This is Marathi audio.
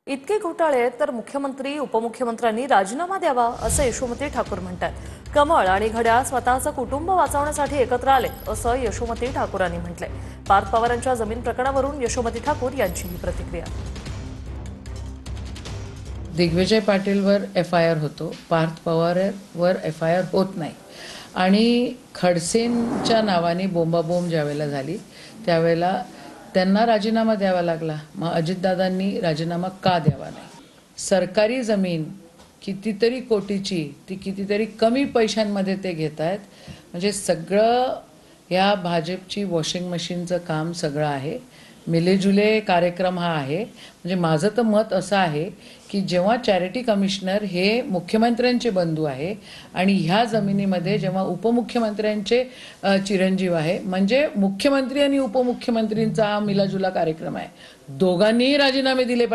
इतके घोटाळे आहेत तर मुख्यमंत्री उपमुख्यमंत्र्यांनी राजीनामा द्यावा असं यशोमती ठाकूर म्हणतात। कमळ आणि घड्याळ स्वतःचं कुटुंब वाचवण्यासाठी एकत्र आले असं यशोमती ठाकूरांनी म्हटलंय। पार्थ पवारांच्या जमीन प्रकरणावरून यशोमती ठाकूर यांची ही प्रतिक्रिया। दिग्विजय पाटीलवर FIR होतो, पार्थ पवारवर FIR होत नाही आणि खडसेंच्या नावाने बोंबाबोंब ज्यावेळेला झाली त्यावेळेला त्यांना राजीनामा द्यावा लागला। मग अजितदादांनी राजीनामा का द्यावा नाही? सरकारी जमीन कितीतरी कोटीची, ती कितीतरी कमी पैशांमध्ये ते घेत आहेत। म्हणजे सगळं या भाजपची वॉशिंग मशीनचं काम सगळं आहे। मिलेजुले कार्यक्रम हा आहे। म्हणजे माझं तर मत असं आहे की जेव्हा चॅरिटी कमिशनर हे मुख्यमंत्र्यांचे बंधू आहे आणि ह्या जमिनीमध्ये जेव्हा उपमुख्यमंत्र्यांचे चिरंजीव आहे, म्हणजे मुख्यमंत्री आणि उपमुख्यमंत्रींचा हा मिलाजुला कार्यक्रम आहे, दोघांनीही राजीनामे दिले